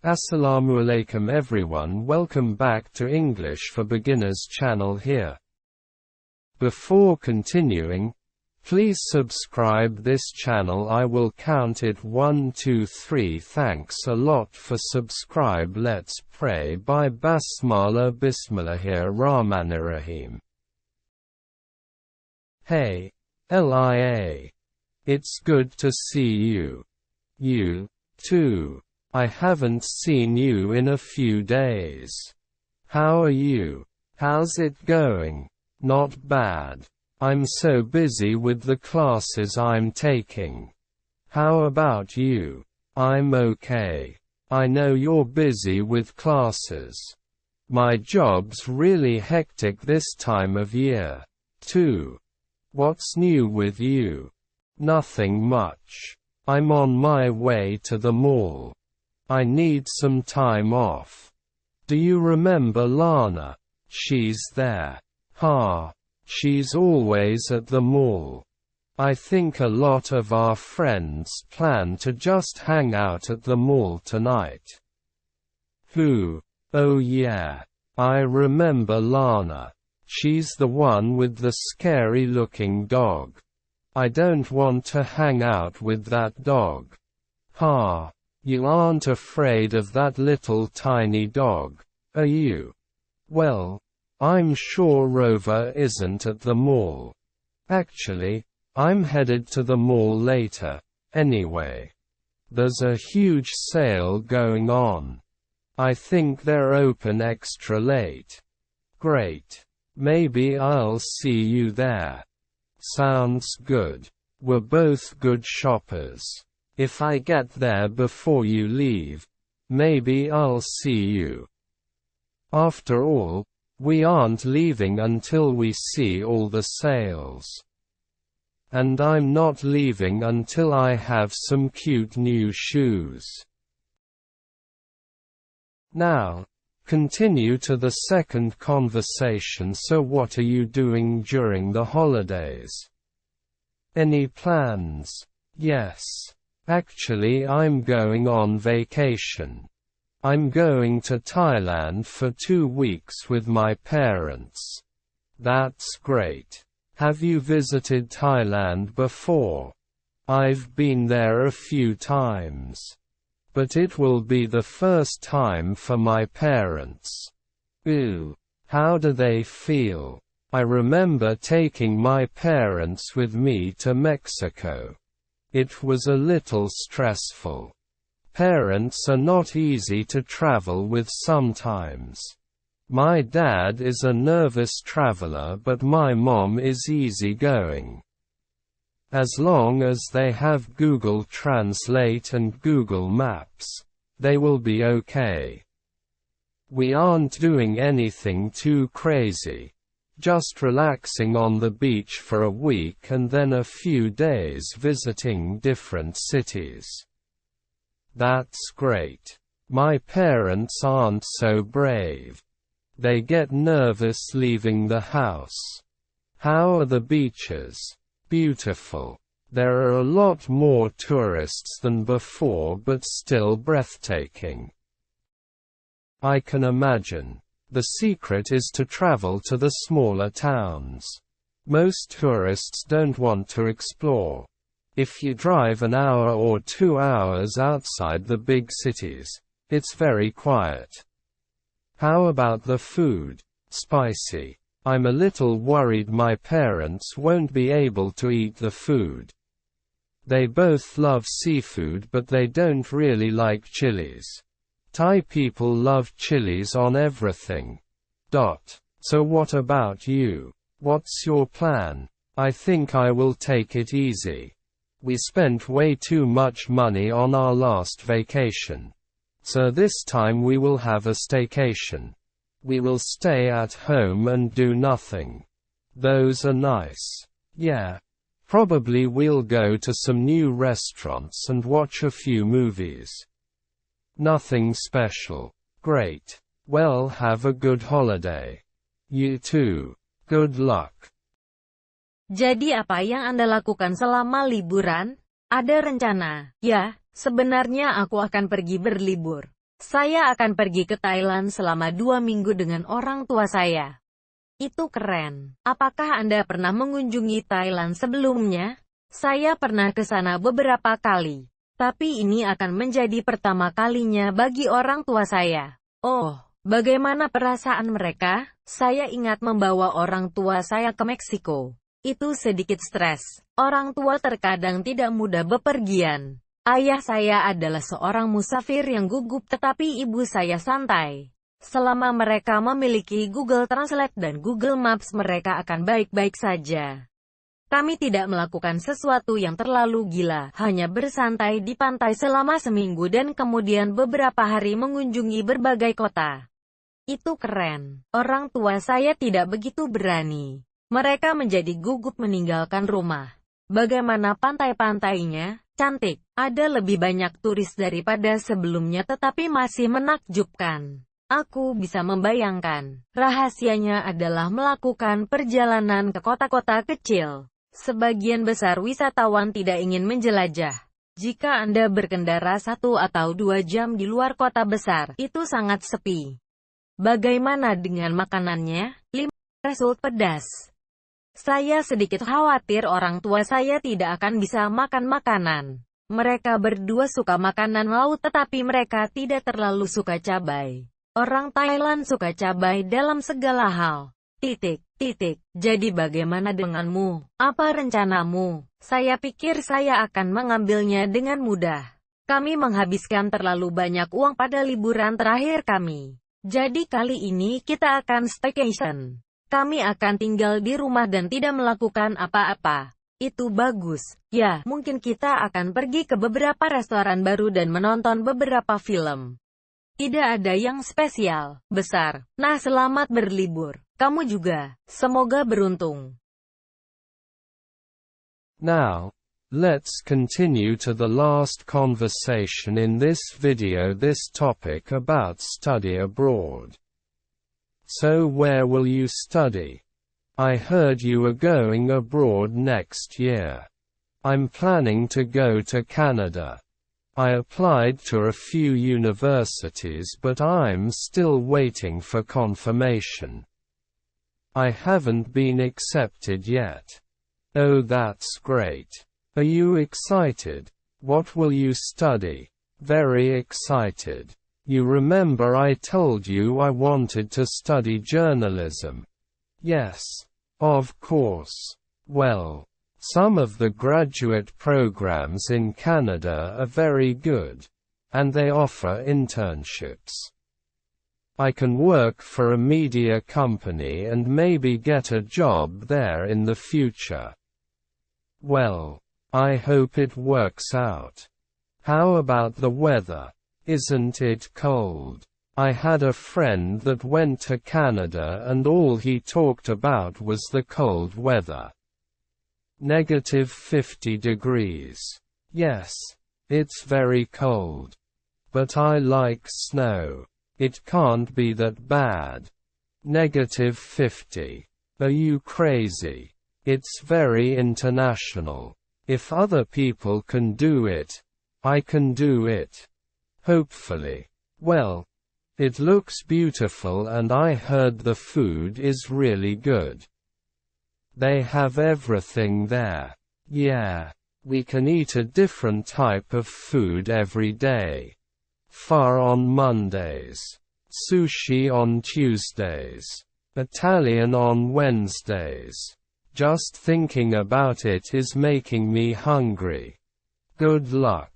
Assalamu alaikum everyone, welcome back to English for Beginners channel here. Before continuing, please subscribe this channel. I will count it 1 2 3. Thanks a lot for subscribe. Let's pray by Basmala. Bismillahirrahmanirrahim. Hey, Lia. It's good to see you. You, too. I haven't seen you in a few days. How are you? How's it going? Not bad. I'm so busy with the classes I'm taking. How about you? I'm okay. I know you're busy with classes. My job's really hectic this time of year, too. What's new with you? Nothing much. I'm on my way to the mall. I need some time off. Do you remember Lana? She's there. She's always at the mall. I think a lot of our friends plan to just hang out at the mall tonight. Who? Oh yeah. I remember Lana. She's the one with the scary-looking dog. I don't want to hang out with that dog. You aren't afraid of that little tiny dog, are you? Well, I'm sure Rover isn't at the mall. Actually, I'm headed to the mall later, anyway. There's a huge sale going on. I think they're open extra late. Great. Maybe I'll see you there. Sounds good. We're both good shoppers. If I get there before you leave, maybe I'll see you. After all, we aren't leaving until we see all the sales. And I'm not leaving until I have some cute new shoes. Now, continue to the second conversation. So what are you doing during the holidays? Any plans? Yes. Actually, I'm going on vacation. I'm going to Thailand for 2 weeks with my parents. That's great. Have you visited Thailand before? I've been there a few times. But it will be the first time for my parents. Ooh. How do they feel? I remember taking my parents with me to Mexico. It was a little stressful. Parents are not easy to travel with sometimes. My dad is a nervous traveler, but my mom is easygoing. As long as they have Google Translate and Google Maps, they will be okay. We aren't doing anything too crazy. Just relaxing on the beach for a week and then a few days visiting different cities. That's great. My parents aren't so brave. They get nervous leaving the house. How are the beaches? Beautiful. There are a lot more tourists than before, but still breathtaking. I can imagine. The secret is to travel to the smaller towns. Most tourists don't want to explore. If you drive an hour or 2 hours outside the big cities, it's very quiet. How about the food? Spicy. I'm a little worried my parents won't be able to eat the food. They both love seafood, but they don't really like chilies. Thai people love chilies on everything. So what about you? What's your plan? I think I will take it easy. We spent way too much money on our last vacation. So this time we will have a staycation. We will stay at home and do nothing. Those are nice. Yeah. Probably we'll go to some new restaurants and watch a few movies. Nothing special. Great. Well, have a good holiday. You too. Good luck. Jadi apa yang Anda lakukan selama liburan? Ada rencana? Ya, sebenarnya aku akan pergi berlibur. Saya akan pergi ke Thailand selama 2 minggu dengan orang tua saya. Itu keren. Apakah Anda pernah mengunjungi Thailand sebelumnya? Saya pernah ke sana beberapa kali. Tapi ini akan menjadi pertama kalinya bagi orang tua saya. Oh, bagaimana perasaan mereka? Saya ingat membawa orang tua saya ke Meksiko. Itu sedikit stres. Orang tua terkadang tidak mudah bepergian. Ayah saya adalah seorang musafir yang gugup tetapi ibu saya santai. Selama mereka memiliki Google Translate dan Google Maps mereka akan baik-baik saja. Kami tidak melakukan sesuatu yang terlalu gila, hanya bersantai di pantai selama seminggu dan kemudian beberapa hari mengunjungi berbagai kota. Itu keren. Orang tua saya tidak begitu berani. Mereka menjadi gugup meninggalkan rumah. Bagaimana pantai-pantainya? Cantik. Ada lebih banyak turis daripada sebelumnya tetapi masih menakjubkan. Aku bisa membayangkan. Rahasianya adalah melakukan perjalanan ke kota-kota kecil. Sebagian besar wisatawan tidak ingin menjelajah. Jika Anda berkendara 1 atau 2 jam di luar kota besar, itu sangat sepi. Bagaimana dengan makanannya? 5. Result pedas. Saya sedikit khawatir orang tua saya tidak akan bisa makan makanan. Mereka berdua suka makanan laut tetapi mereka tidak terlalu suka cabai. Orang Thailand suka cabai dalam segala hal. Jadi bagaimana denganmu? Apa rencanamu? Saya pikir saya akan mengambilnya dengan mudah. Kami menghabiskan terlalu banyak uang pada liburan terakhir kami. Jadi kali ini kita akan staycation. Kami akan tinggal di rumah dan tidak melakukan apa-apa. Itu bagus. Ya, mungkin kita akan pergi ke beberapa restoran baru dan menonton beberapa film. Tidak ada yang spesial, besar. Nah, selamat berlibur. Kamu juga. Semoga beruntung. Now, let's continue to the last conversation in this video, this topic about study abroad. So where will you study? I heard you are going abroad next year. I'm planning to go to Canada. I applied to a few universities but I'm still waiting for confirmation. I haven't been accepted yet. Oh, that's great. Are you excited? What will you study? Very excited. You remember I told you I wanted to study journalism? Yes, of course. Well, some of the graduate programs in Canada are very good, and they offer internships. I can work for a media company and maybe get a job there in the future. Well, I hope it works out. How about the weather? Isn't it cold? I had a friend that went to Canada and all he talked about was the cold weather. -50 degrees. Yes, it's very cold. But I like snow. It can't be that bad. -50. Are you crazy? It's very international. If other people can do it, I can do it. Hopefully. Well, it looks beautiful and I heard the food is really good. They have everything there. Yeah. We can eat a different type of food every day. Pho on Mondays. Sushi on Tuesdays. Italian on Wednesdays. Just thinking about it is making me hungry. Good luck.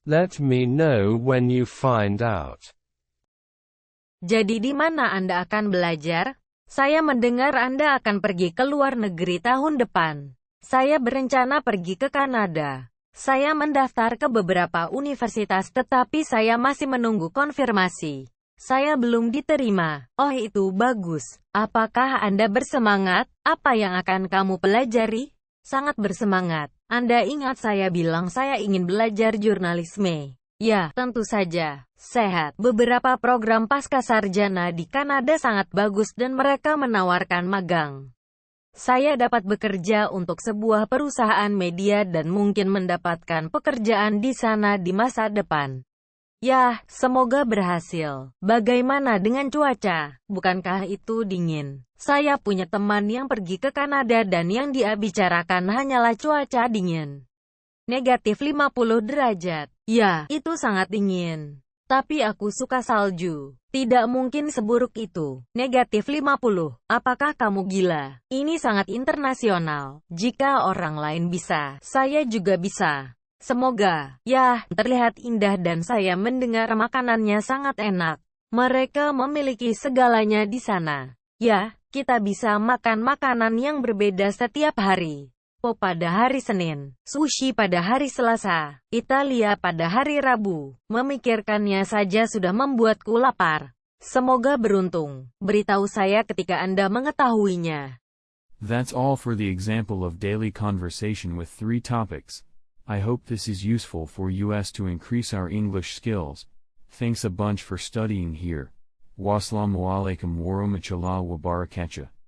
Let me know when you find out. Jadi di mana Anda akan belajar? Saya mendengar Anda akan pergi ke luar negeri tahun depan. Saya berencana pergi ke Kanada. Saya mendaftar ke beberapa universitas tetapi saya masih menunggu konfirmasi. Saya belum diterima. Oh, itu bagus. Apakah Anda bersemangat? Apa yang akan kamu pelajari? Sangat bersemangat. Anda ingat saya bilang saya ingin belajar jurnalisme. Ya, tentu saja. Sehat. Beberapa program pascasarjana di Kanada sangat bagus dan mereka menawarkan magang. Saya dapat bekerja untuk sebuah perusahaan media dan mungkin mendapatkan pekerjaan di sana di masa depan. Yah, semoga berhasil. Bagaimana dengan cuaca? Bukankah itu dingin? Saya punya teman yang pergi ke Kanada dan yang dia bicarakan hanyalah cuaca dingin. Negatif 50 derajat. Ya, itu sangat dingin. Tapi aku suka salju. Tidak mungkin seburuk itu. Negatif 50. Apakah kamu gila? Ini sangat internasional. Jika orang lain bisa, saya juga bisa. Semoga, ya, terlihat indah dan saya mendengar makanannya sangat enak. Mereka memiliki segalanya di sana. Ya, kita bisa makan makanan yang berbeda setiap hari. Po pada hari Senin, sushi pada hari Selasa, Italia pada hari Rabu. Memikirkannya saja sudah membuatku lapar. Semoga beruntung. Beritahu saya ketika Anda mengetahuinya. That's all for the example of daily conversation with 3 topics. I hope this is useful for us to increase our English skills. Thanks a bunch for studying here. Wassalamu alaikum warahmatullahi wabarakatuh.